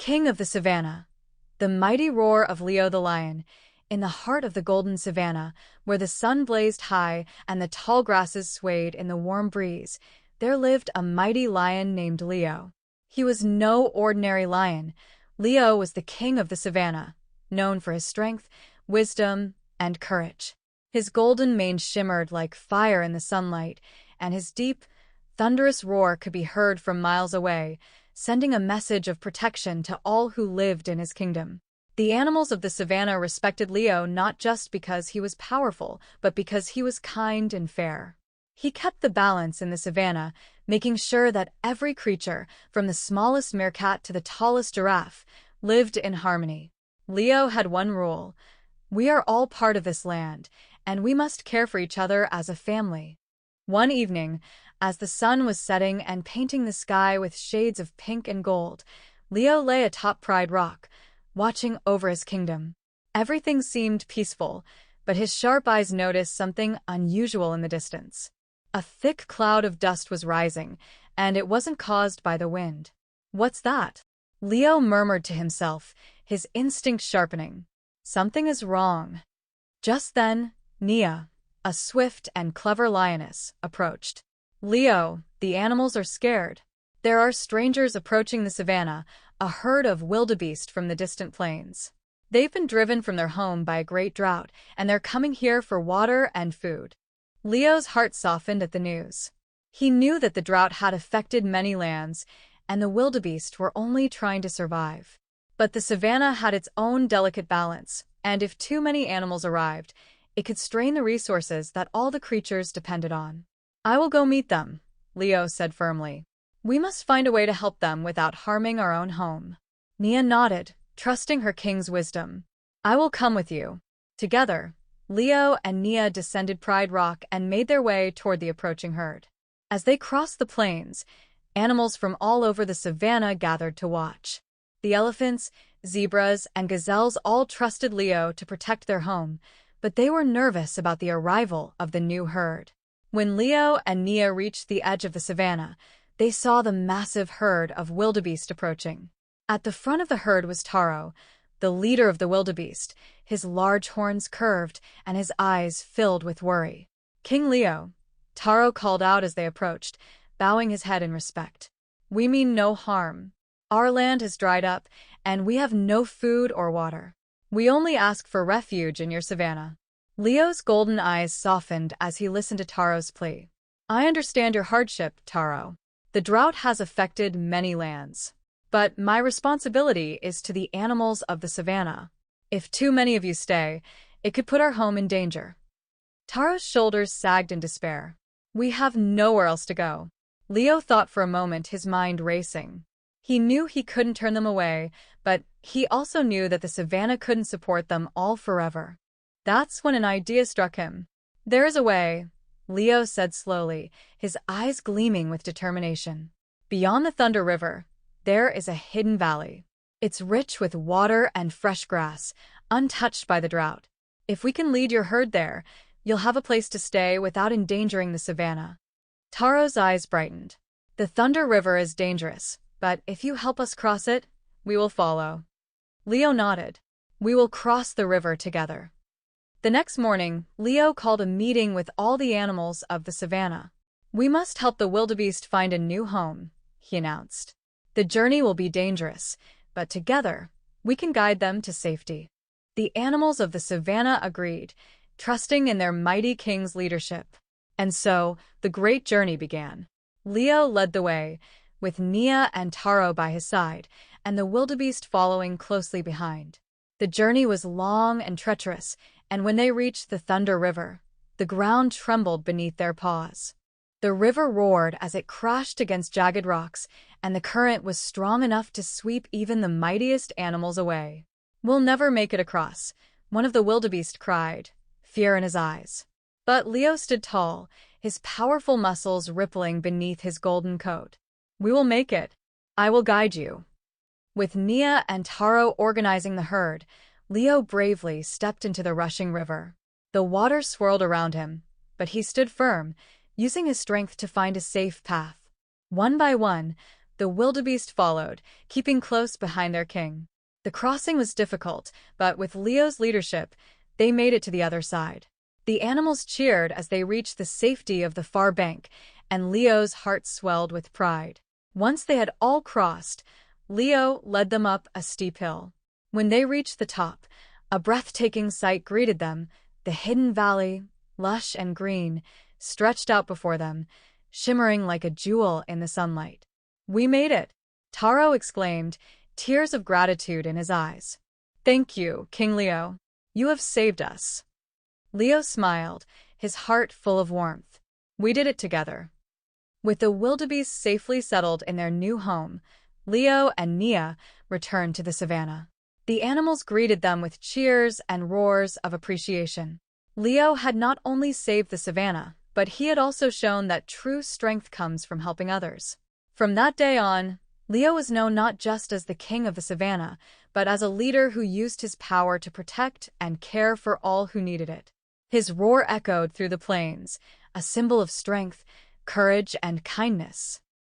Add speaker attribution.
Speaker 1: king of the savannah. The mighty roar of Leo the lion. In the heart of the golden savannah, where the sun blazed high and the tall grasses swayed in the warm breeze, there lived a mighty lion named Leo. He was no ordinary lion. Leo was the king of the savannah, known for his strength, wisdom, and courage. His golden mane shimmered like fire in the sunlight, and his deep, thunderous roar could be heard from miles away, sending a message of protection to all who lived in his kingdom. The animals of the savannah respected Leo not just because he was powerful, but because he was kind and fair. He kept the balance in the savannah, making sure that every creature, from the smallest meerkat to the tallest giraffe, lived in harmony. Leo had one rule: we are all part of this land, and we must care for each other as a family. One evening, as the sun was setting and painting the sky with shades of pink and gold, Leo lay atop Pride Rock, watching over his kingdom. Everything seemed peaceful, but his sharp eyes noticed something unusual in the distance. A thick cloud of dust was rising, and it wasn't caused by the wind. "What's that?" Leo murmured to himself, his instinct sharpening. "Something is wrong." Just then, Nia, a swift and clever lioness, approached. "Leo, the animals are scared. There are strangers approaching the savannah, a herd of wildebeest from the distant plains. They've been driven from their home by a great drought, and they're coming here for water and food." Leo's heart softened at the news. He knew that the drought had affected many lands, and the wildebeest were only trying to survive. But the savannah had its own delicate balance, and if too many animals arrived, it could strain the resources that all the creatures depended on. "I will go meet them," Leo said firmly. "We must find a way to help them without harming our own home." Nia nodded, trusting her king's wisdom. "I will come with you." Together, Leo and Nia descended Pride Rock and made their way toward the approaching herd. As they crossed the plains, animals from all over the savannah gathered to watch. The elephants, zebras, and gazelles all trusted Leo to protect their home, but they were nervous about the arrival of the new herd. When Leo and Nia reached the edge of the savannah, they saw the massive herd of wildebeest approaching. At the front of the herd was Taro, the leader of the wildebeest, his large horns curved and his eyes filled with worry. "King Leo," Taro called out as they approached, bowing his head in respect. "We mean no harm. Our land has dried up, and we have no food or water. We only ask for refuge in your savannah." Leo's golden eyes softened as he listened to Taro's plea. "I understand your hardship, Taro. The drought has affected many lands. But my responsibility is to the animals of the savannah. If too many of you stay, it could put our home in danger." Taro's shoulders sagged in despair. "We have nowhere else to go." Leo thought for a moment, his mind racing. He knew he couldn't turn them away, but he also knew that the savannah couldn't support them all forever. That's when an idea struck him. "There is a way," Leo said slowly, his eyes gleaming with determination. "Beyond the Thunder River, there is a hidden valley. It's rich with water and fresh grass, untouched by the drought. If we can lead your herd there, you'll have a place to stay without endangering the savannah." Taro's eyes brightened. "The Thunder River is dangerous, but if you help us cross it, we will follow." Leo nodded. "We will cross the river together." The next morning, Leo called a meeting with all the animals of the savannah. "We must help the wildebeest find a new home," he announced. "The journey will be dangerous, but together, we can guide them to safety." The animals of the savannah agreed, trusting in their mighty king's leadership. And so, the great journey began. Leo led the way, with Nia and Taro by his side, and the wildebeest following closely behind. The journey was long and treacherous, and when they reached the Thunder River, the ground trembled beneath their paws. The river roared as it crashed against jagged rocks, and the current was strong enough to sweep even the mightiest animals away. "We'll never make it across," one of the wildebeest cried, fear in his eyes. But Leo stood tall, his powerful muscles rippling beneath his golden coat. "We will make it. I will guide you." With Nia and Taro organizing the herd, Leo bravely stepped into the rushing river. The water swirled around him, but he stood firm, using his strength to find a safe path. One by one, The wildebeest followed, keeping close behind their king. The crossing was difficult, but with Leo's leadership, they made it to the other side. The animals cheered as they reached the safety of the far bank, and Leo's heart swelled with pride. Once they had all crossed, Leo led them up a steep hill. When they reached the top, a breathtaking sight greeted them. The hidden valley, lush and green, stretched out before them, shimmering like a jewel in the sunlight. "We made it!" Taro exclaimed, tears of gratitude in his eyes. "Thank you, King Leo. You have saved us." Leo smiled, his heart full of warmth. "We did it together." With the wildebeest safely settled in their new home, Leo and Nia returned to the savannah. The animals greeted them with cheers and roars of appreciation. Leo had not only saved the savannah, but he had also shown that true strength comes from helping others. From that day on, Leo was known not just as the king of the savannah, but as a leader who used his power to protect and care for all who needed it. His roar echoed through the plains, a symbol of strength, courage, and kindness.